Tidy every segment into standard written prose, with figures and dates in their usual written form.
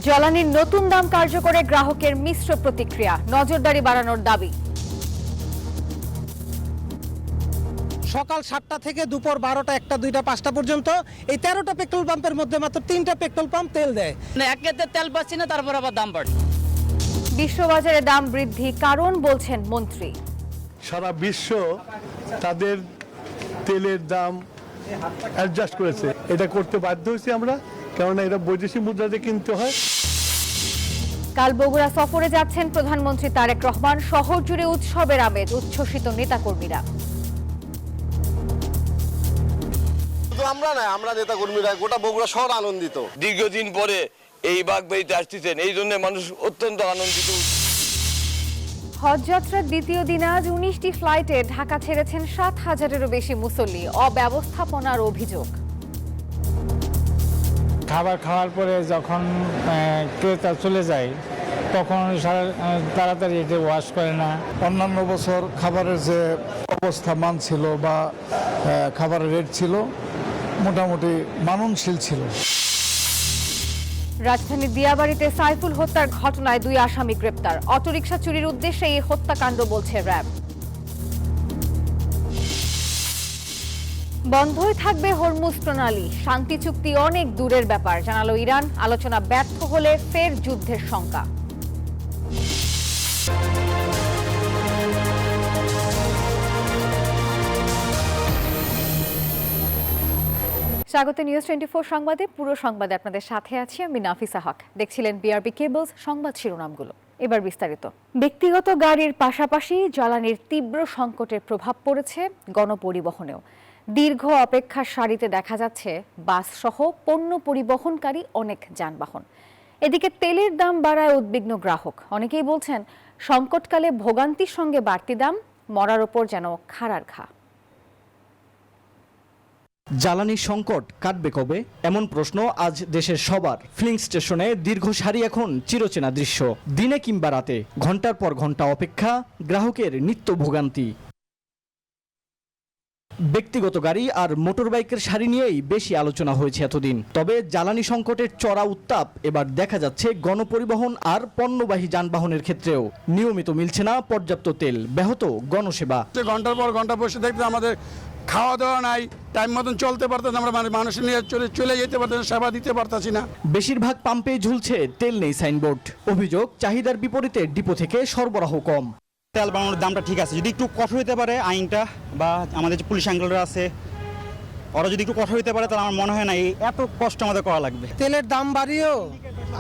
জ্বালানির নতুন দাম কার্যকরে গ্রাহকের মিশ্র প্রতিক্রিয়া, নজরদারি বাড়ানোর দাবি। সকাল 7টা থেকে দুপুর 12টা, 1টা, 2টা, 5টা পর্যন্ত এই 13টা পেট্রোল পাম্পের মধ্যে মাত্র 3টা পেট্রোল পাম্প তেল দেয়। এক কেতে তেল পাচ্ছি না, তারপর আবার দাম বাড়ছে। বিশ্ববাজারে দাম বৃদ্ধি কারণ বলছেন মন্ত্রী। সারা বিশ্ব তাদের তেলের দাম অ্যাডজাস্ট করেছে, এটা করতে বাধ্য হয়েছি আমরা, কেননা এটা বৈদেশিক মুদ্রাতে কিনতে হয়। কাল বগুড়া সফরে যাচ্ছেন প্রধানমন্ত্রী তারেক রহমান। শহর জুড়ে উৎসবের আমেজ, উচ্ছ্বসিত নেতাকর্মীরা। আমরা না, আমরা নেতা কর্মীরা গোটা বগুড়া শহর আনন্দিত। দীর্ঘদিন পরে এই বাগবাড়িতে আসতেছেন, এই জন্য মানুষ অত্যন্ত আনন্দিত। হজযাত্রার দ্বিতীয় দিন আজ 19টি ফ্লাইটে ঢাকা ছেড়েছেন 7,000-এরও বেশি মুসল্লি। অব্যবস্থাপনার অভিযোগ। খাবার খাওয়ার পরে যখন ক্রেতা চলে যায় তখন তাড়াতাড়ি এটা ওয়াশ করে না। অন্যান্য বছর খাবারের যে অবস্থা মান ছিল বা খাবারের রেট ছিল মোটামুটি মাননশীল ছিল। রাজধানীর দিয়াবাড়িতে সাইফুল হত্যার ঘটনায় 2 আসামি গ্রেপ্তার। অটোরিকশা চুরির উদ্দেশ্যে এই হত্যাকাণ্ড বলছে র্যাব। বন্ধই থাকবে হরমুজ প্রণালী, শান্তি চুক্তি অনেক দূরের ব্যাপার জানালো ইরান। আলোচনা ব্যর্থ হলে ফের যুদ্ধের শঙ্কা। স্বাগত নিউজ 24 সংবাদে। পুরো সংবাদে আপনাদের সাথে আছি আমি নাফিসা হক। দেখছিলেন বিআরবি কেবলস সংবাদ শিরোনামগুলো, এবার বিস্তারিত। ব্যক্তিগত গাড়ির পাশাপাশি জ্বালানির তীব্র সংকটের প্রভাব পড়েছে গণপরিবহনেও। দীর্ঘ অপেক্ষার সারিতে দেখা যাচ্ছে বাস সহ পণ্য পরিবহনকারী অনেক যানবাহন। এদিকে তেলের দাম বাড়ায় উদ্বিগ্ন গ্রাহক। অনেকেই বলছেন সংকটকালে ভোগান্তির সঙ্গে বাড়তি দাম, মরার ওপর যেন খাড়ার ঘা। জ্বালানি সংকট কাটবে কবে, এমন প্রশ্ন আজ দেশের সবার। ফিলিং স্টেশনে দীর্ঘ সারি এখন চিরচেনা দৃশ্য। দিনে কিংবা রাতে ঘন্টার পর ঘন্টা অপেক্ষা, গ্রাহকের নিত্য ভোগান্তি। ব্যক্তিগত গাড়ি আর মোটরবাইকের সারি নিয়েই বেশি আলোচনা হয়েছে এতদিন। তবে জ্বালানি সংকটের চড়া উত্তাপ এবার দেখা যাচ্ছে গণপরিবহন আর পণ্যবাহী যানবাহনের ক্ষেত্রেও। নিয়মিত মিলছে না পর্যাপ্ত তেল, ব্যাহত গণসেবা। ঘন্টার পর ঘন্টা বসে দেখতে আমাদের খাওয়া দাওয়া নাই, টাইম মতন চলতে পারতেন, আমরা মানুষ নিয়ে চলে যেতে পারতেন, সেবা দিতে পারতাছি না। বেশিরভাগ পাম্পে ঝুলছে তেল নেই সাইনবোর্ড। অভিযোগ চাহিদার বিপরীতে ডিপো থেকে সরবরাহ কম। তেল বানানোর দামটা ঠিক আছে, যদি একটু কঠোর হতে পারে আইনটা, বা আমাদের যে পুলিশ আঙ্কেলরা আছে ওরা যদি একটু কঠোর হতে পারে, তাহলে আমার মনে হয় না এত কষ্ট আমাদের করা লাগবে। তেলের দাম বাড়িয়েও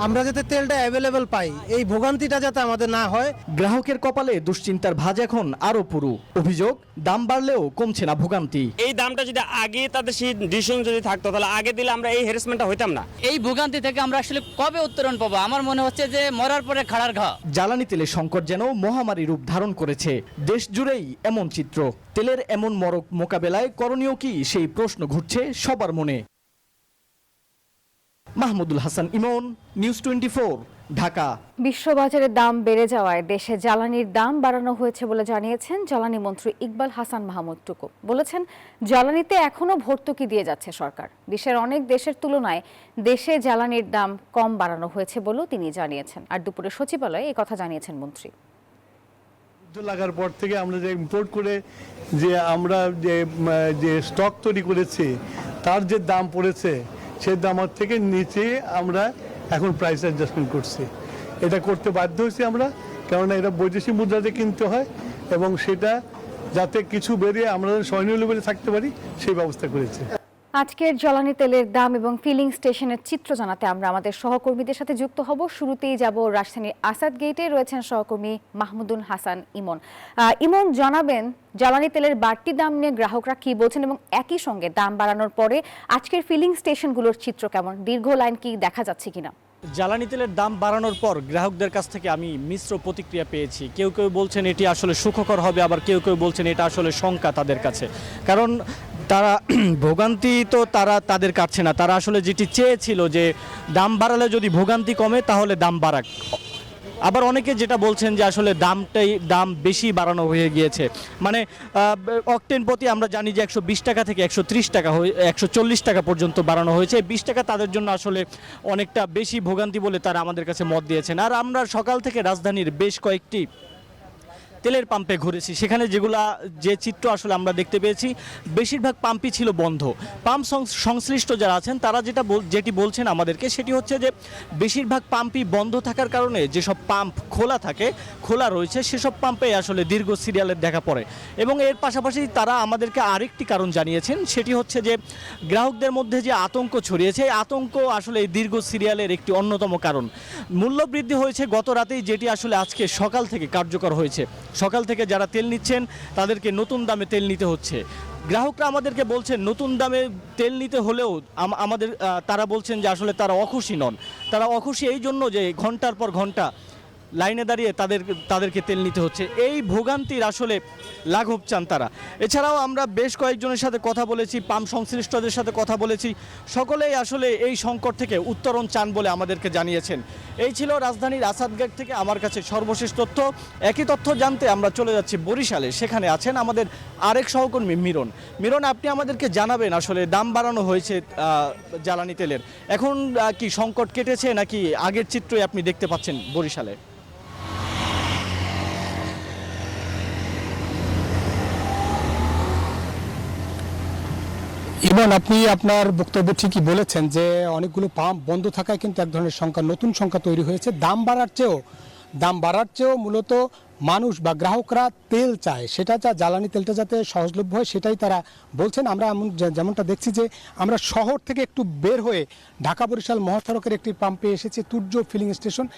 আমরা যাতে তেলটা অ্যাভেলেবেল পাই, এই ভোগান্তিটা যাতে আমাদের না হয়। গ্রাহকের কপালে দুশ্চিন্তার ভাঁজ এখন আরো পুরু। অভিযোগ দাম বাড়লেও কমছে না ভোগান্তি। এই দামটা যদি আগে তাদের সেই ডিসিশন যদি থাকতো, তাহলে আগে দিলে আমরা এই হ্যারাসমেন্টটা হইতাম না। এই ভোগান্তি থেকে আমরা আসলে কবে উত্তরণ পাবো? আমার মনে হচ্ছে যে মরার পরে খাড়ার ঘা। জ্বালানি তেলের সংকট যেন মহামারী রূপ ধারণ করেছে। দেশ জুড়েই এমন চিত্র। তেলের এমন মরক মোকাবেলায় করণীয় কি, সেই প্রশ্ন ঘুরছে সবার মনে। মাহমুদুল হাসান ইমন, নিউজ 24, ঢাকা। বিশ্ববাজারে দাম বেড়ে যাওয়ায় দেশে জ্বালানির দাম বাড়ানো হয়েছে বলে জানিয়েছেন জ্বালানি মন্ত্রী ইকবাল হাসান মাহমুদ টুকু। বলেছেন জ্বালানিতে এখনো ভর্তুকি দিয়ে যাচ্ছে সরকার। বিশ্বের অনেক দেশের তুলনায় দেশে জ্বালানির দাম কম বাড়ানো হয়েছে বলেও তিনি জানিয়েছেন। আর দুপুরে সচিবালয়ে এই কথা জানিয়েছেন মন্ত্রী। যুদ্ধ লাগার পর থেকে আমরা যে ইম্পোর্ট করে যে আমরা যে স্টক তৈরি করেছি, তার যে দাম পড়েছে সেই দামের থেকে নিচে আমরা এখন প্রাইস অ্যাডজাস্টমেন্ট করছি। এটা করতে বাধ্য হয়েছি আমরা, কেননা এটা বৈদেশিক মুদ্রাতে কিনতে হয়, এবং সেটা যাতে কিছু বেরিয়ে আমরা সহনীয় লেভেলে থাকতে পারি সেই ব্যবস্থা করেছি। আজকের জ্বালানি তেলের দাম এবং ফিলিং স্টেশনের চিত্র জানাতে আমরা আমাদের সহকর্মীদের সাথে যুক্ত হব। শুরুতেই যাব রাজধানীর আসাদ গেটে, রয়েছেন সহকর্মী মাহমুদুল হাসান ইমন। ইমন, জানাবেন জ্বালানি তেলের বাড়তি দাম নিয়ে গ্রাহকরা কি বলছেন, এবং একই সঙ্গে দাম বাড়ানোর পরে আজকের ফিলিং স্টেশনগুলোর চিত্র কেমন? দীর্ঘ লাইন কি দেখা যাচ্ছে কিনা? জ্বালানি তেলের দাম বাড়ানোর পর গ্রাহকদের কাছ থেকে আমি মিশ্র প্রতিক্রিয়া পেয়েছি। কেউ কেউ বলছেন এটি আসলে সুখকর হবে, আবার কেউ কেউ বলছেন এটা আসলে শঙ্কা তাদের কাছে। কারণ তারা ভোগান্তি তো তাদের কাটছে না, তারা আসলে যেটি চেয়েছিল যে দাম বাড়ালে যদি ভোগান্তি কমে তাহলে দাম বাড়াক। আবার অনেকে যেটা বলছেন যে আসলে দাম বেশি বাড়ানো হয়ে গিয়েছে, মানে অকটেন প্রতি আমরা জানি যে 120 টাকা থেকে 130 টাকা 140 টাকা পর্যন্ত বাড়ানো হয়েছে। 20 টাকা তাদের জন্য আসলে অনেকটা বেশি ভোগান্তি বলে তারা আমাদের কাছে মত দিয়েছেন। আর আমরা সকাল থেকে রাজধানীর বেশ কয়েকটি তেলের পাম্পে ঘুরেছি, সেখানে যে চিত্র আসলে আমরা দেখতে পেয়েছি, বেশিরভাগ পাম্পই ছিল বন্ধ। পাম্প সংশ্লিষ্ট যারা আছেন তারা যেটি বলছেন আমাদেরকে সেটি হচ্ছে যে বেশিরভাগ পাম্পই বন্ধ থাকার কারণে যেসব পাম্প খোলা রয়েছে সেসব পাম্পে আসলে দীর্ঘ সিরিয়ালের দেখা পড়ে। এবং এর পাশাপাশি তারা আমাদেরকে আরেকটি কারণ জানিয়েছেন, সেটি হচ্ছে যে গ্রাহকদের মধ্যে যে আতঙ্ক ছড়িয়েছে, এই আতঙ্ক আসলে এই দীর্ঘ সিরিয়ালের একটি অন্যতম কারণ। মূল্য বৃদ্ধি হয়েছে গত রাতেই, যেটি আসলে আজকে সকাল থেকে কার্যকর হয়েছে। সকাল থেকে যারা তেল নিচ্ছেন তাদেরকে নতুন দামে তেল নিতে হচ্ছে। গ্রাহকরা আমাদেরকে বলছেন নতুন দামে তেল নিতে হলেও তারা বলছেন যে আসলে তারা অখুশি নন। তারা অখুশি এই জন্য যে ঘন্টার পর ঘন্টা লাইনে দাঁড়িয়ে তাদেরকে তেল নিতে হচ্ছে। এই ভোগান্তির আসলে লাঘব চান তারা। এছাড়াও আমরা বেশ কয়েকজনের সাথে কথা বলেছি, পাম্প সংশ্লিষ্টদের সাথে কথা বলেছি, সকলেই আসলে এই সংকট থেকে উত্তরণ চান বলে আমাদেরকে জানিয়েছেন। এই ছিল রাজধানীর আসাদগেট থেকে আমার কাছে সর্বশেষ তথ্য। একই তথ্য জানতে আমরা চলে যাচ্ছি বরিশালে। সেখানে আছেন আমাদের আরেক সহকর্মী মিরন, আপনি আমাদেরকে জানাবেন আসলে দাম বাড়ানো হয়েছে জ্বালানি তেলের, এখন কি সংকট কেটেছে নাকি আগের চিত্রই আপনি দেখতে পাচ্ছেন বরিশালে? ইমন, আপনি আপনার বক্তব্যে ঠিকই বলেছেন যে অনেকগুলো পাম্প বন্ধ থাকায় কিন্তু এক ধরনের নতুন সংখ্যা তৈরি হয়েছে। দাম বাড়ার চেয়েও মূলত মানুষ বা গ্রাহকরা তেল চায়, সেটা জ্বালানি তেলটা যাতে সহজলভ্য হয় সেটাই তারা বলছেন। আমরা যেমনটা দেখছি যে আমরা শহর থেকে একটু বের হয়ে ঢাকা বরিশাল মহাসড়কের একটি পাম্পে এসেছি, তুর্য ফিলিং স্টেশন।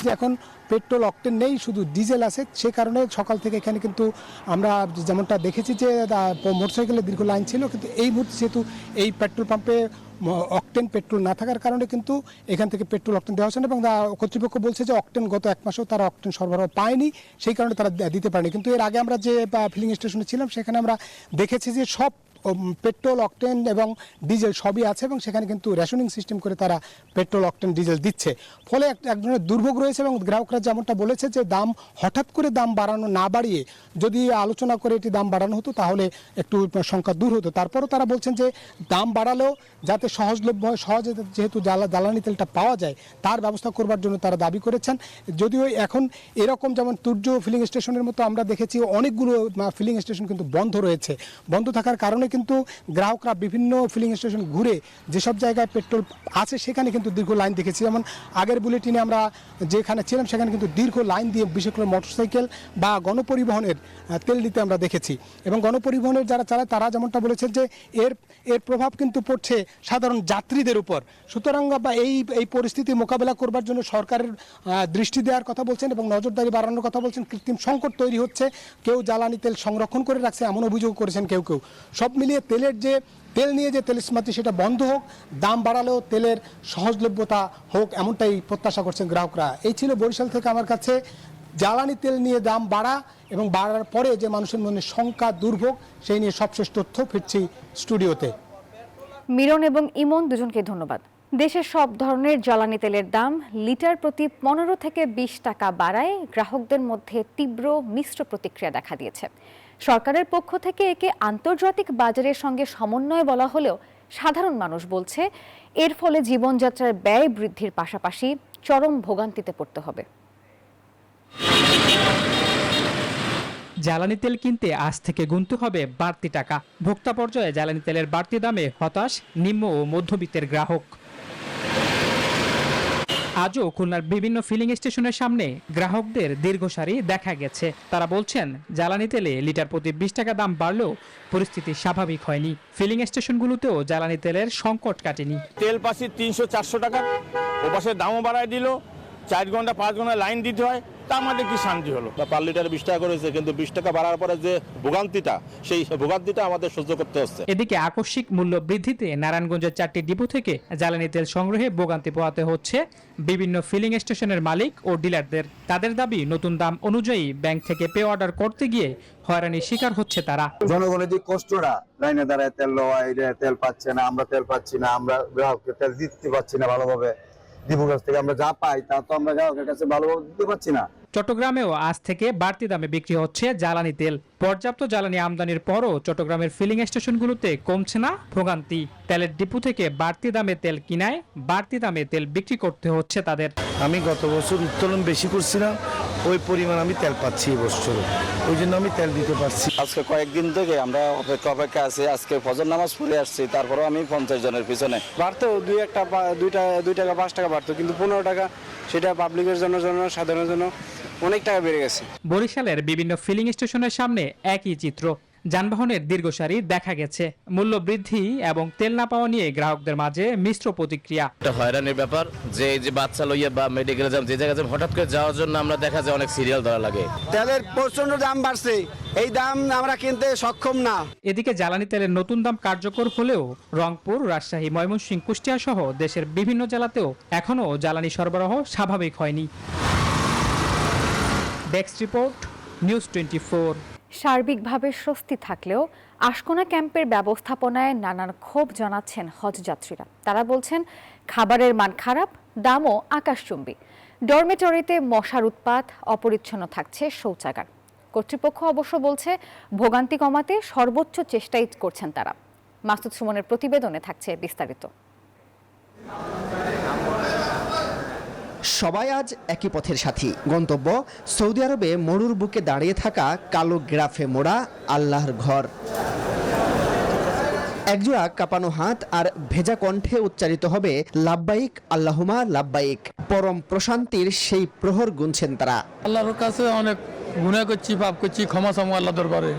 যে এখন পেট্রোল অকটেন নেই, শুধু ডিজেল আছে, সে কারণে সকাল থেকে এখানে কিন্তু আমরা যেমনটা দেখেছি যে মোটরসাইকেলের দীর্ঘ লাইন ছিল, কিন্তু এই মুহূর্তে যেহেতু এই পেট্রোল পাম্পে অকটেন পেট্রোল না থাকার কারণে কিন্তু এখান থেকে পেট্রোল অকটেন দেওয়া হচ্ছে না। এবং কর্তৃপক্ষ বলছে যে অকটেন গত 1 মাসেও তারা অকটেন সরবরাহ পায়নি, সেই কারণে তারা দিতে পারেনি। কিন্তু এর আগে আমরা যে ফিলিং স্টেশনে ছিলাম সেখানে আমরা দেখেছি যে সব পেট্রোল অকটেন এবং ডিজেল সবই আছে এবং সেখানে কিন্তু রেশনিং সিস্টেম করে তারা পেট্রোল অকটেন ডিজেল দিচ্ছে। ফলে এক ধরনের দুর্ভোগ রয়েছে এবং গ্রাহকরা যেমনটা বলেছে যে হঠাৎ করে দাম বাড়ানো না বাড়িয়ে যদি আলোচনা করে এটি দাম বাড়ানো হতো তাহলে একটু সংখ্যা দূর হতো। তারপরও তারা বলছেন যে দাম বাড়ালেও যাতে সহজলভ্য হয়, সহজে যেহেতু জ্বালানি তেলটা পাওয়া যায় তার ব্যবস্থা করবার জন্য তারা দাবি করেছেন। যদিও এখন এরকম যেমন তুর্য ফিলিং স্টেশনের মতো আমরা দেখেছি অনেকগুলো ফিলিং স্টেশন কিন্তু বন্ধ রয়েছে। বন্ধ থাকার কারণে কিন্তু গ্রাহকরা বিভিন্ন ফিলিং স্টেশন ঘুরে যেসব জায়গায় পেট্রোল আছে সেখানে কিন্তু দীর্ঘ লাইন দেখেছি। যেমন আগের বুলেটিনে আমরা যেখানে ছিলাম সেখানে কিন্তু দীর্ঘ লাইন দিয়ে বিশেষ করে মোটরসাইকেল বা গণপরিবহনের তেল দিতে আমরা দেখেছি। এবং গণপরিবহনের যারা চালায় তারা যেমনটা বলেছেন যে এর প্রভাব কিন্তু পড়ছে সাধারণ যাত্রীদের উপর। সুতরাং এই পরিস্থিতি মোকাবেলা করবার জন্য সরকারের দৃষ্টি দেওয়ার কথা বলছেন এবং নজরদারি বাড়ানোর কথা বলছেন। কৃত্রিম সংকট তৈরি হচ্ছে, কেউ জ্বালানি তেল সংরক্ষণ করে রাখছে এমন অভিযোগ করেছেন কেউ। সব মিলিয়ে তেল নিয়ে যে তেলস্মাতি সেটা বন্ধ হোক, দাম বাড়ালেও তেলের সহজলভ্যতা হোক, এমনটাই প্রত্যাশা করছেন গ্রাহকরা। এই ছিল বরিশাল থেকে আমার কাছে জ্বালানি তেল নিয়ে দাম বাড়া এবং বাড়ার পরে যে মানুষের মনে শঙ্কা, দুর্ভোগ, সেই নিয়ে সবশেষ তথ্য। ফিরছি স্টুডিওতে। মিরন এবং ইমন দুজনকে ধন্যবাদ। দেশের সব ধরনের জ্বালানি তেলের দাম লিটার প্রতি 15 থেকে 20 টাকা বাড়ায় গ্রাহকদের মধ্যে তীব্র মিশ্র প্রতিক্রিয়া দেখা দিয়েছে। সরকারের পক্ষ থেকে একে আন্তর্জাতিক বাজারের সঙ্গে সমন্বয় বলা হলেও সাধারণ মানুষ বলছে এর ফলে জীবনযাত্রার ব্যয় বৃদ্ধির পাশাপাশি চরম ভোগান্তিতে পড়তে হবে। জ্বালানি তেল কিনতে আজ থেকে গুনতে হবে বাড়তি টাকা। ভোক্তা পর্যায়ে জ্বালানি তেলের বাড়তি দামে হতাশ নিম্ন ও মধ্যবিত্তের গ্রাহক। আজও খুলনার বিভিন্ন ফিলিং স্টেশনের সামনে গ্রাহকদের দীর্ঘ সারি দেখা গেছে। তারা বলছেন জ্বালানি তেলে লিটার প্রতি 20 টাকা দাম বাড়লেও পরিস্থিতি স্বাভাবিক হয়নি। ফিলিং স্টেশনগুলোতেও জ্বালানি তেলের সংকট কাটেনি। তেল পাচ্ছি 300-400 টাকা, ও পাশে দামও বাড়ায় দিল, 4 ঘন্টা 5 ঘন্টা লাইন দিতে হয়, তা আমাদের কি শান্তি হলো? পার লিটার 20 টাকা করেছে, কিন্তু 20 টাকা বাড়ার পরে যে ভোগান্তিটা, সেই ভোগান্তিটা আমাদের সহ্য করতে হচ্ছে। এদিকে আকস্মিক মূল্য বৃদ্ধিতে নারায়ণগঞ্জের 4টি ডিপো থেকে জ্বালানি তেল সংগ্রহে ভোগান্তি পোহাতে হচ্ছে বিভিন্ন ফিলিং স্টেশনের মালিক ও ডিলারদের। তাদের দাবি নতুন দাম অনুযায়ী ব্যাংক থেকে পে অর্ডার করতে গিয়ে হয়রানির শিকার হচ্ছে তারা। জনগণের যে কষ্টটা, লাইনে দাঁড়ায় তেল লওয়া, তেল পাচ্ছে না, আমরা তেল পাচ্ছি না, আমরা গ্রাহককে তেল দিতে পারছি না ভালোভাবে, ডিপোর কাছ থেকে আমরা যা পাই তা তো আমরা গ্রাহকের কাছে ভালোভাবে দিতে পারছি না। চট্টগ্রামেও আজ থেকে বাড়তি দামে বিক্রি হচ্ছে জ্বালানি তেল। পর্যাপ্ত জ্বালানি আমদানির পরও চট্টগ্রামের ফিলিং স্টেশনগুলোতে কমছে না ভোগান্তি। তেলের ডিপো থেকে বাড়তি দামে তেল কিনায় বাড়তি দামে তেল বিক্রি করতে হচ্ছে তাদের। আমি গত বছর উত্তোলন বেশি করছিলাম, ওই পরিমাণ আমি তেল পাচ্ছি এই বছর, ওই জন্য আমি তেল দিতে পারছি। আজকে কয়েকদিন থেকে আমরা অপেক্ষা আছি। আজকে ফজর নামাজ পড়ে আসছি, তারপরেও আমি 50 জনের পিছনে। বাড়তো 2 টাকা 5 টাকা বাড়তো, কিন্তু 15 টাকা সেটা পাবলিকের জন্য সাধারণের জন্য অনেক টাকা বেড়ে গেছে। বরিশালের বিভিন্ন ফিলিং স্টেশনের সামনে একই চিত্র, যানবাহনের দীর্ঘ সারি দেখা গেছে। মূল্য বৃদ্ধি এবং তেল না পাওয়া নিয়ে গ্রাহকদের মাঝে মিশ্র প্রতিক্রিয়া। একটা হয়রানির ব্যাপার যে এই যে বাচ্চা লইয়া বা মেডিকেলে যাম, যে জায়গায় হঠাৎ করে যাওয়ার জন্য আমরা দেখা যায় অনেক সিরিয়াল ধরা লাগে। তেলের প্রচন্ড দাম বাড়ছে, এই দাম আমরা কিনতে সক্ষম না। এদিকে জ্বালানি তেলের নতুন দাম কার্যকর হলেও রংপুর, রাজশাহী, ময়মনসিংহ, কুষ্টিয়া সহ দেশের বিভিন্ন জেলাতেও এখনও জ্বালানি সরবরাহ স্বাভাবিক হয়নি। Desk report, news 24। সার্বিকভাবে স্বস্তি থাকলেও আশকোনা ক্যাম্পের ব্যবস্থাপনায় নানান ক্ষোভ জানাচ্ছেন হজযাত্রীরা। তারা বলছেন খাবারের মান খারাপ, দামও আকাশচুম্বী। ডরমেটরিতে মশার উৎপাত, অপরিচ্ছন্ন থাকছে শৌচাগার। কর্তৃপক্ষ অবশ্য বলছে ভোগান্তি কমাতে সর্বোচ্চ চেষ্টাই করছেন তারা। মাসুদ সুমনের প্রতিবেদনে থাকছে বিস্তারিত। সবাই আজ একই পথের সাথী। গন্তব্য সৌদি আরবে মরুর বুকে দাঁড়িয়ে থাকা কালো গ্রাফে মোড়া আল্লাহর ঘর। একজোড়া কাঁপানো হাত আর ভেজা কণ্ঠে উচ্চারিত হবে লাব্বাইক আল্লাহুমা লাব্বাইক। পরম প্রশান্তির সেই প্রহর গুনছেন তারা। আল্লাহর কাছে অনেক গুনাহ করছি, পাপ করছি, ক্ষমা চামু আল্লাহ দরবারে।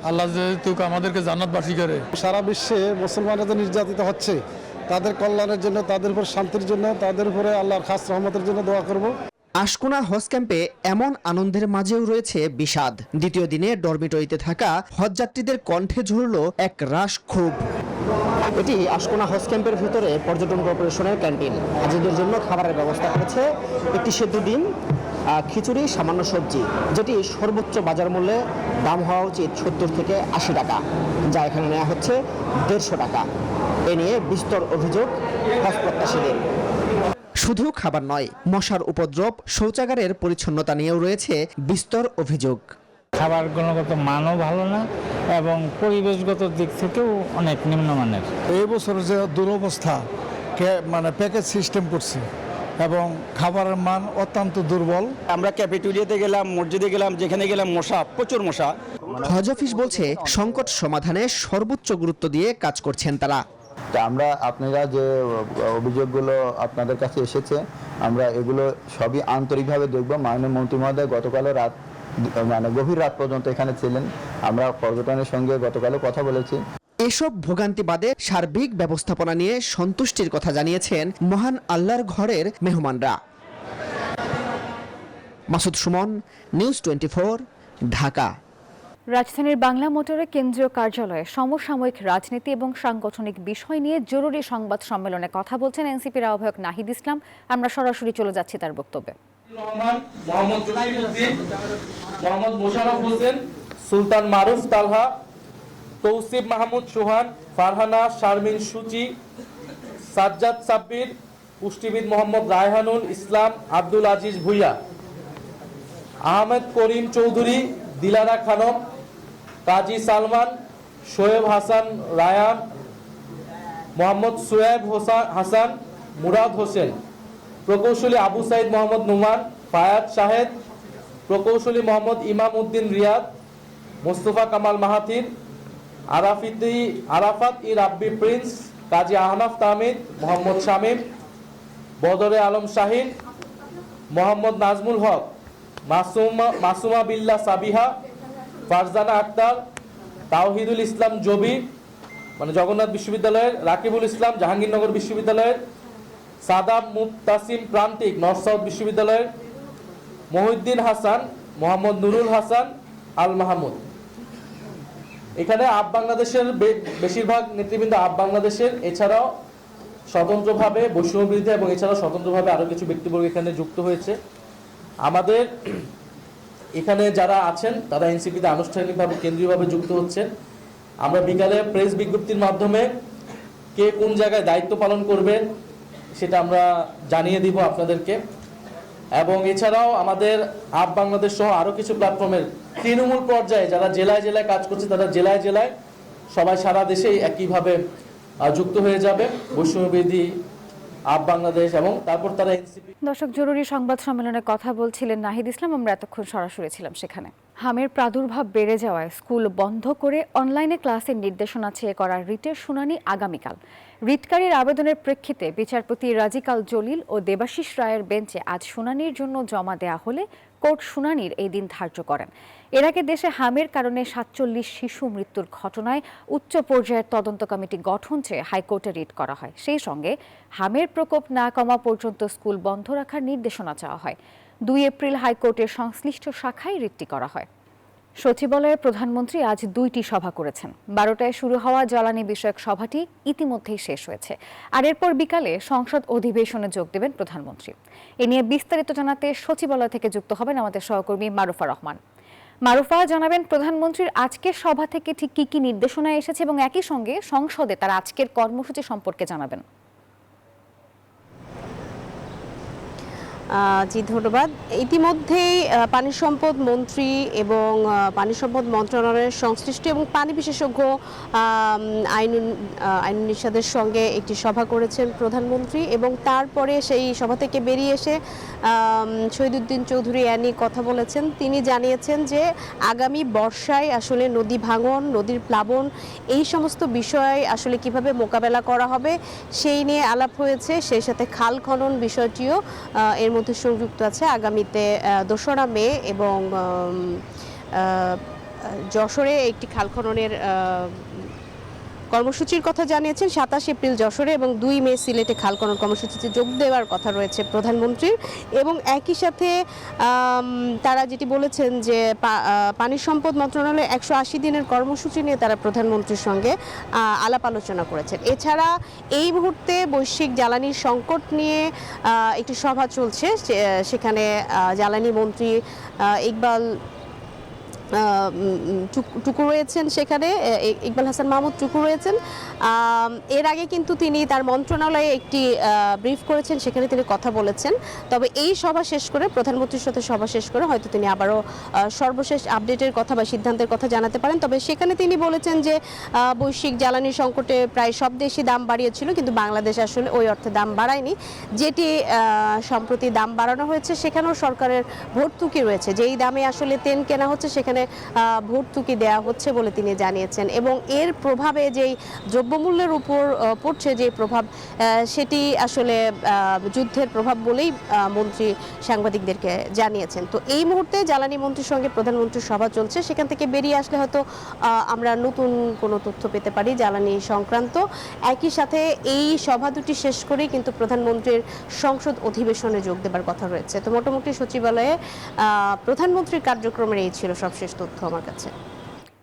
আল্লাহ যেহেতু আমাদেরকে জান্নাতবাসী করে। সারা বিশ্বে মুসলমানরা নির্যাতিত হচ্ছে, তাদের কল্যাণের জন্য, তাদের উপর শান্তির জন্য, তাদের উপরে আল্লাহর খাস রহমতের জন্য দোয়া করব। আশকোনা হজ ক্যাম্পে এমন আনন্দের মাঝেও রয়েছে বিষাদ। দ্বিতীয় দিনে ডরমিটরিতে থাকা হজযাত্রীদের কণ্ঠে ঝরল এক রাশ ক্ষোভ। এটি আশকোনা হজ ক্যাম্পের ভিতরে পর্যটন কর্পোরেশনের ক্যান্টিন। হাজিদের জন্য খাবারের ব্যবস্থা করেছে একটি সেদ্ধ ডিম, খিচুড়ি, সামান্য সবজি, যেটি সর্বোচ্চ বাজার মূল্যে দাম হওয়া উচিত 70 থেকে 80 টাকা, যা এখানে নেওয়া হচ্ছে 150 টাকা। এ নিয়ে বিস্তর অভিযোগ হজ প্রত্যাশীদের। শুধু খাবার নয়, মশার উপদ্রব, শৌচাগারের পরিচ্ছন্নতা নিয়েও রয়েছে বিস্তর অভিযোগ। খাবার গুণগত মানও ভালো না এবং পরিবেশগত দিক থেকেও অনেক নিম্নমানের। এই বছর যে দুরবস্থা, মানে প্যাকেজ সিস্টেম করছে এবং খাবারের মান অত্যন্ত দুর্বল। আমরা ক্যাফেটেরিয়াতে গেলাম, মসজিদে গেলাম, যেখানে গেলাম মশা, প্রচুর মশা। হজ অফিস বলছে সংকট সমাধানে সর্বোচ্চ গুরুত্ব দিয়ে কাজ করছেন তারা। আমরা আপনারা যে অভিযোগগুলো আপনাদের কাছে এসেছে, আমরা এগুলো সবই আন্তরিকভাবে দেখব। মাননীয় মন্ত্রী মহোদয় গতকালও গভীর রাত পর্যন্ত এখানে ছিলেন। আমরা পর্যটনের সঙ্গে গতকালও কথা বলেছি। এসব ভোগান্তি বাদে সার্বিক ব্যবস্থাপনা নিয়ে সন্তুষ্টির কথা জানিয়েছেন মহান আল্লাহর ঘরের মেহমানরা। মাসুদ সুমন, নিউজ 24, ঢাকা। রাজধানীর বাংলা মোটরে কেন্দ্রীয় কার্যালয়ে সমসাময়িক রাজনীতি এবং সাংগঠনিক বিষয় নিয়ে জরুরি সংবাদ সম্মেলনে কথা বলছেন এনসিপির আহ্বায়ক নাহিদ ইসলাম। আমরা সরাসরি চলে যাচ্ছি তার বক্তব্যে। মোহাম্মদ মোশাররফ হোসেন, সুলতান মারুফ তালহা, তৌসিফ মাহমুদ সোহান, ফারহানা শারমিন সুচি, সাজ্জাদ সাব্বির, পুষ্টিবিদ মোহাম্মদ রায়হানুল ইসলাম, আব্দুল আজিজ ভুইয়া, আহমেদ করিম চৌধুরী, দিলারা খানম, কাজী সালমান, শোয়েব হাসান রায়ান, মোহাম্মদ সোয়েব হাসান, মুরাদ হোসেন, প্রকৌশলী আবু সাইদ মোহাম্মদ নুমান, ফায়াদ শাহেদ, প্রকৌশলী মোহাম্মদ ইমাম উদ্দিন রিয়াদ, মোস্তফা কামাল মাহাথির, আরাফাত ই রাব্বি প্রিন্স, কাজী আহনাফ তাহমিদ, মোহাম্মদ শামীম, বদরে আলম শাহিন, মোহাম্মদ নাজমুল হক, মাসুমা বিল্লাহ সাবিহা, ফারজানা আক্তার, তাওহিদুল ইসলাম জবি জগন্নাথ বিশ্ববিদ্যালয়ের, রাকিবুল ইসলাম জাহাঙ্গীরনগর বিশ্ববিদ্যালয়ের, সাদাম মুতাসিম প্রান্তিক নর্থ সাউথ বিশ্ববিদ্যালয়ের, মহিউদ্দিন হাসান, মোহাম্মদ নুরুল হাসান আল মাহমুদ। এখানে আপ বাংলাদেশের বেশিরভাগ নেতৃবৃন্দ আপ বাংলাদেশের, এছাড়াও স্বতন্ত্রভাবে বৈষম্য বিরোধী এবং এছাড়াও স্বতন্ত্রভাবে আরও কিছু ব্যক্তিবর্গ এখানে যুক্ত হয়েছে। আমাদের এখানে যারা আছেন তারা এনসিপিতে আনুষ্ঠানিকভাবে কেন্দ্রীয়ভাবে যুক্ত হচ্ছে। আমরা বিকালে প্রেস বিজ্ঞপ্তির মাধ্যমে কে কোন জায়গায় দায়িত্ব পালন করবেন সেটা আমরা জানিয়ে দিব আপনাদেরকে। এবং এছাড়াও আমাদের আপ বাংলাদেশ সহ আরও কিছু প্ল্যাটফর্মের তৃণমূল পর্যায়ে যারা জেলায় জেলায় কাজ করছে, তারা জেলায় জেলায় সবাই সারা দেশেই একইভাবে যুক্ত হয়ে যাবে বৈষম্যবিরোধী আপ বাংলাদেশ, এবং তারপর তারা এনসিপি। দর্শক, জরুরি সংবাদ সম্মেলনে কথা বলছিলেন নাহিদ ইসলাম। আমরা এতক্ষণ সরাসরি ছিলাম সেখানে। হামের প্রাদুর্ভাব বেড়ে যাওয়ায় স্কুল বন্ধ করে অনলাইনে ক্লাসের নির্দেশনা চেয়ে করা রিটের শুনানি আগামীকাল। রিটকারীর আবেদনের প্রেক্ষিতে বিচারপতি রাজিকাল জলিল ও দেবাশিস রায়ের বেঞ্চে আজ শুনানির জন্য জমা দেয়া হলে কোর্ট শুনানির এই দিন ধার্য করেন। এর আগে দেশে হামের কারণে ৪৭ শিশু মৃত্যুর ঘটনায় উচ্চ পর্যায়ের তদন্ত কমিটি গঠন চেয়ে হাইকোর্টে রিট করা হয়। সেই সঙ্গে হামের প্রকোপ না কমা পর্যন্ত স্কুল বন্ধ রাখার নির্দেশনা চাওয়া হয়। ২ এপ্রিল হাইকোর্টের সংশ্লিষ্ট শাখায় রিটটি করা হয়। সচিবালয়ে প্রধানমন্ত্রী আজ ২টি সভা করেছেন। ১২টায় শুরু হওয়া জ্বালানি বিষয়ক সভাটি ইতিমধ্যেই শেষ হয়েছে। আর এরপর বিকালে সংসদ অধিবেশনে যোগ দেবেন প্রধানমন্ত্রী। এ নিয়ে বিস্তারিত জানাতে সচিবালয় থেকে যুক্ত হবেন আমাদের সহকর্মী মারুফা রহমান। মারুফা, জানাবেন প্রধানমন্ত্রীর আজকের সভা থেকে ঠিক কি কি নির্দেশনা এসেছে এবং একই সঙ্গে সংসদে তার আজকের কর্মসূচি সম্পর্কে জানাবেন। জি ধন্যবাদ। ইতিমধ্যেই পানি সম্পদ মন্ত্রী এবং পানি সম্পদ মন্ত্রণালয়ের সংশ্লিষ্ট এবং পানি বিশেষজ্ঞ আইনুন নিশাদের সঙ্গে একটি সভা করেছেন প্রধানমন্ত্রী, এবং তারপরে সেই সভা থেকে বেরিয়ে এসে শহীদুদ্দিন চৌধুরী এনি কথা বলেছেন। তিনি জানিয়েছেন যে আগামী বর্ষায় আসলে নদী ভাঙন, নদীর প্লাবন, এই সমস্ত বিষয় আসলে কিভাবে মোকাবেলা করা হবে সেই নিয়ে আলাপ হয়েছে। সেই সাথে খাল খনন বিষয়টিও এর মধ্যে সংযুক্ত আছে। আগামীতে ২রা মে এবং যশোরে একটি খাল খননের কর্মসূচির কথা জানিয়েছেন। ২৭ এপ্রিল যশোরে এবং ২ মে সিলেটে খাল খনন কর্মসূচিতে যোগ দেওয়ার কথা রয়েছে প্রধানমন্ত্রীর। এবং একই সাথে তারা যেটি বলেছেন যে পানি সম্পদ মন্ত্রণালয়ের ১৮০ দিনের কর্মসূচি নিয়ে তারা প্রধানমন্ত্রীর সঙ্গে আলাপ আলোচনা করেছেন। এছাড়া এই মুহূর্তে বৈশ্বিক জ্বালানির সংকট নিয়ে একটি সভা চলছে। সেখানে জ্বালানি মন্ত্রী ইকবাল টুকু রয়েছেন, সেখানে ইকবাল হাসান মাহমুদ টুকু রয়েছেন। এর আগে কিন্তু তিনি তার মন্ত্রণালয়ে একটি ব্রিফ করেছেন, সেখানে তিনি কথা বলেছেন। তবে এই সভা শেষ করে, প্রধানমন্ত্রীর সাথে সভা শেষ করে হয়তো তিনি আবারও সর্বশেষ আপডেটের কথা বা সিদ্ধান্তের কথা জানাতে পারেন। তবে সেখানে তিনি বলেছেন যে বৈশ্বিক জ্বালানি সংকটে প্রায় সব দেশই দাম বাড়িয়েছিল, কিন্তু বাংলাদেশ আসলে ওই অর্থে দাম বাড়ায়নি। যেটি সম্প্রতি দাম বাড়ানো হয়েছে সেখানেও সরকারের ভর্তুকি রয়েছে। যেই দামে আসলে তেল কেনা হচ্ছে সেখানে ভর্তুকি দেয়া হচ্ছে বলে তিনি জানিয়েছেন। এবং এর প্রভাবে যেই দ্রব্যমূল্যের উপর পড়ছে যে প্রভাব, সেটি আসলে যুদ্ধের প্রভাব বলেই মন্ত্রী সাংবাদিকদেরকে জানিয়েছেন। তো এই মুহূর্তে জ্বালানি মন্ত্রীর সঙ্গে প্রধানমন্ত্রীর সভা চলছে। সেখান থেকে বেরিয়ে আসলে হয়তো আমরা নতুন কোনো তথ্য পেতে পারি জ্বালানি সংক্রান্ত। একই সাথে এই সভা দুটি শেষ করেই কিন্তু প্রধানমন্ত্রীর সংসদ অধিবেশনে যোগ দেবার কথা রয়েছে। তো মোটামুটি সচিবালয়ে প্রধানমন্ত্রীর কার্যক্রমের এই ছিল সবশেষ তথ্য আমার কাছে।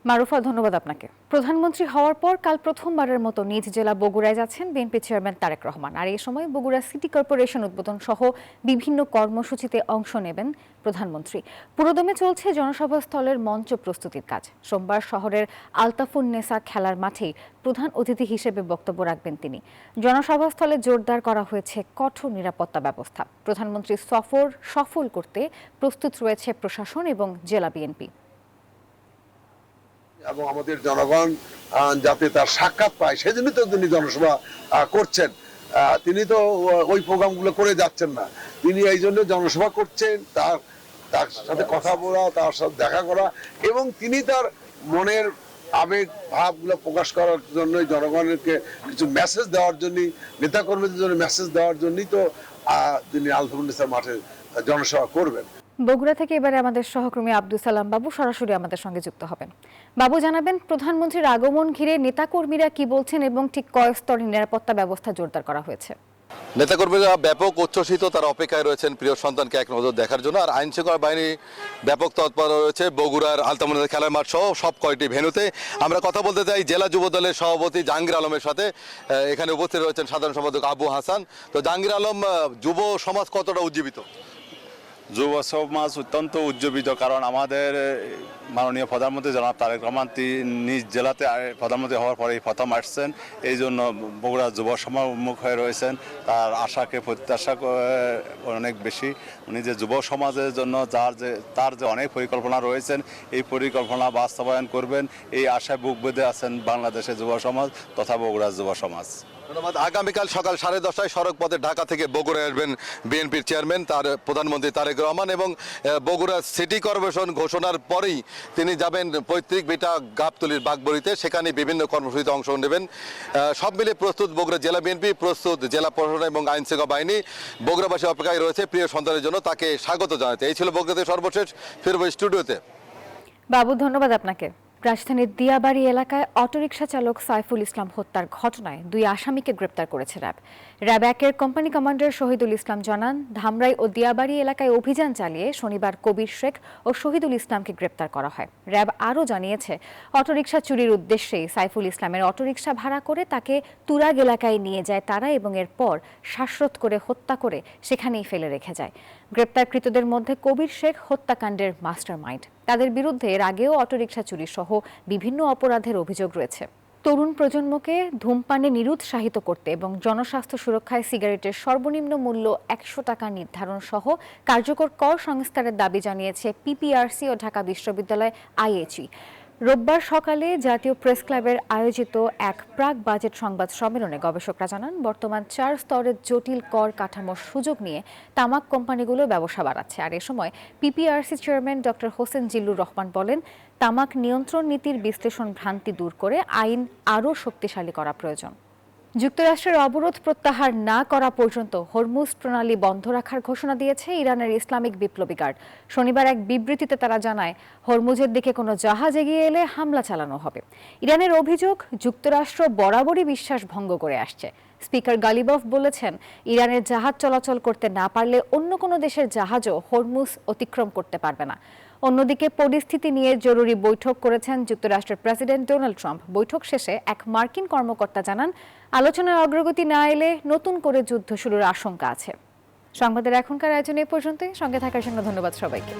মারুফা, ধন্যবাদ আপনাকে। প্রধানমন্ত্রী হওয়ার পর কাল প্রথমবারের মতো নিজ জেলা বগুড়ায় যাচ্ছেন বিএনপি চেয়ারম্যান তারেক রহমান। আর এই সময় বগুড়া সিটি কর্পোরেশন উদ্বোধন সহ বিভিন্ন কর্মসূচিতে অংশ নেবেন প্রধানমন্ত্রী। পুরোদমে চলছে জনসভা স্থলের মঞ্চ প্রস্তুতির কাজ। সোমবার শহরের আলতাফুন্নেসা খেলার মাঠেই প্রধান অতিথি হিসেবে বক্তব্য রাখবেন তিনি। জনসভা স্থলে জোরদার করা হয়েছে কঠোর নিরাপত্তা ব্যবস্থা। প্রধানমন্ত্রীর সফর সফল করতে প্রস্তুত রয়েছে প্রশাসন এবং জেলা বিএনপি। এবং আমাদের জনগণ যাতে তার সাক্ষাৎ পায় সেজন্য তো তিনি জনসভা করছেন। তিনি তো ওই প্রোগ্রামগুলো করে যাচ্ছেন না, তিনি এই জন্য জনসভা করছেন, তার সাথে কথা বলা, তার সাথে দেখা করা, এবং তিনি তার মনের আবেগ ভাবগুলো প্রকাশ করার জন্য, জনগণকে কিছু মেসেজ দেওয়ার জন্য, নেতাকর্মীদের জন্য মেসেজ দেওয়ার জন্যই তো তিনি আলতাফুন্নেসা মাঠে জনসভা করবেন। বগুড়া থেকে এবারে আমাদের সহকর্মী আব্দুল সালাম বাবু সরাসরি আমাদের সঙ্গে যুক্ত হবেন। বাবু, জানাবেন প্রধানমন্ত্রীর আগমন ঘিরে নেতাকর্মীরা কি বলছেন এবং ঠিক কয় স্তরের নিরাপত্তা ব্যবস্থা জোরদার করা হয়েছে? নেতাকর্মীরা ব্যাপক উচ্ছ্বসিত, তারা অপেক্ষায় রয়েছেন প্রিয় সন্তানকে এক নজর দেখার জন্য। আর আইন শৃঙ্খলা বাহিনী ব্যাপক তৎপর রয়েছে বগুড়ার আলতাফুন্নেসা খেলার মাঠ সহ সব কয়টি ভেন্যুতে। আমরা কথা বলতে চাই জেলা যুব দলের সভাপতি জাহাঙ্গীর আলমের সাথে। এখানে উপস্থিত রয়েছেন সাধারণ সম্পাদক আবু হাসান। তো জাহাঙ্গীর আলম, যুব সমাজ কতটা উজ্জীবিত? যুব সমাজ অত্যন্ত উজ্জীবিত, কারণ আমাদের মাননীয় প্রধানমন্ত্রী জনাব তারেক রহমান নিজ জেলাতে প্রধানমন্ত্রী হওয়ার পরেই প্রথম আসছেন। এই জন্য বগুড়া যুব সমাজ উন্মুখ হয়ে রয়েছেন, তার আশাকে প্রত্যাশা অনেক বেশি। উনি যে যুব সমাজের জন্য তার যে অনেক পরিকল্পনা রয়েছেন, এই পরিকল্পনা বাস্তবায়ন করবেন এই আশায় বুক বেঁধে আছেন বাংলাদেশের যুব সমাজ তথা বগুড়ার যুব সমাজ। ধন্যবাদ। আগামীকাল সকাল 10:30 সড়ক পথে ঢাকা থেকে বগুড়ায় আসবেন বিএনপির চেয়ারম্যান তার প্রধানমন্ত্রী তারেক রহমান, এবং বগুড়া সিটি কর্পোরেশন ঘোষণার পরেই তিনি যাবেন পৈতৃক ভিটা গাবতলীর বাগবড়িতে, সেখানে বিভিন্ন কর্মসূচিতে অংশ নেবেন। সব মিলে প্রস্তুত বগুড়া জেলা বিএনপি, প্রস্তুত জেলা প্রশাসন এবং আইনশৃঙ্খলা বাহিনী। বগুড়াবাসী অপেক্ষায় রয়েছে প্রিয় সন্তানের জন্য তাকে স্বাগত জানাতে। এই ছিল বগুড়াতে সর্বশেষ, ফিরবো স্টুডিওতে। বাবু, ধন্যবাদ আপনাকে। রাজধানীর দিয়াবাড়ি এলাকায় অটোরিকশা চালক সাইফুল ইসলাম হত্যার ঘটনায় 2 আসামিকে গ্রেপ্তার করেছে র্যাব। র্যাব 1-এর কোম্পানি কমান্ডার শহীদুল ইসলাম জানান, ধামরাই ও দিয়াবাড়ি এলাকায় অভিযান চালিয়ে শনিবার কবির শেখ ও শহীদুল ইসলামকে গ্রেপ্তার করা হয়। র্যাব আরও জানিয়েছে, অটোরিকশা চুরির উদ্দেশ্যেই সাইফুল ইসলামের অটোরিকশা ভাড়া করে তাকে তুরাগ এলাকায় নিয়ে যায় তারা, এবং এরপর শ্বাসরোধ করে হত্যা করে সেখানেই ফেলে রেখে যায়। গ্রেপ্তারকৃতদের মধ্যে কবির শেখ হত্যাকাণ্ডের মাস্টারমাইন্ড। তাদের বিরুদ্ধে এর আগেও অটোরিকশা চুরি সহ বিভিন্ন অপরাধের অভিযোগ রয়েছে। তরুণ প্রজন্মকে ধূমপানে নিরুৎসাহিত করতে এবং জনস্বাস্থ্য সুরক্ষায় সিগারেটের সর্বনিম্ন মূল্য 100 টাকা নির্ধারণ সহ কার্যকর কর সংস্কারের দাবি জানিয়েছে পিপিআরসি ও ঢাকা বিশ্ববিদ্যালয় আইএচই। রোববার সকালে জাতীয় প্রেস ক্লাবের আয়োজিত এক প্রাক বাজেট সংবাদ সম্মেলনে গবেষকরা জানান, বর্তমান 4 স্তরের জটিল কর কাঠামোর সুযোগ নিয়ে তামাক কোম্পানিগুলো ব্যবসা বাড়াচ্ছে। আর এ সময় PPRC chairman doctor Hossain Zillur Rahman বলেন, তামাক নিয়ন্ত্রণ নীতির বিশ্লেষণ ভ্রান্তি দূর করে আইন আরও শক্তিশালী করা প্রয়োজন। যুক্তরাষ্ট্রের অবরোধ প্রত্যাহার না করা পর্যন্ত হরমুজ প্রণালী বন্ধ রাখার ঘোষণা দিয়েছে ইরানের ইসলামিক বিপ্লবী গার্ড। শনিবার এক বিবৃতিতে তারা জানায়, হরমুজের দিকে কোনো জাহাজ এগিয়ে এলে হামলা চালানো হবে। ইরানের অভিযোগ, যুক্তরাষ্ট্র বরাবরই বিশ্বাস ভঙ্গ করে আসছে। স্পিকার গালিবফ বলেছেন, ইরানের জাহাজ চলাচল করতে না পারলে অন্য কোনো দেশের জাহাজও হরমুজ অতিক্রম করতে পারবে না। অন্যদিকে পরিস্থিতি নিয়ে জরুরি বৈঠক করেছেন যুক্তরাষ্ট্রের প্রেসিডেন্ট ডোনাল্ড ট্রাম্প। বৈঠক শেষে এক মার্কিন কর্মকর্তা জানান, আলোচনায় অগ্রগতি না এলে নতুন করে যুদ্ধ শুরুর আশঙ্কা আছে। সংবাদের এখনকার আয়োজন এ পর্যন্তই। সঙ্গে থাকার জন্য ধন্যবাদ সবাইকে।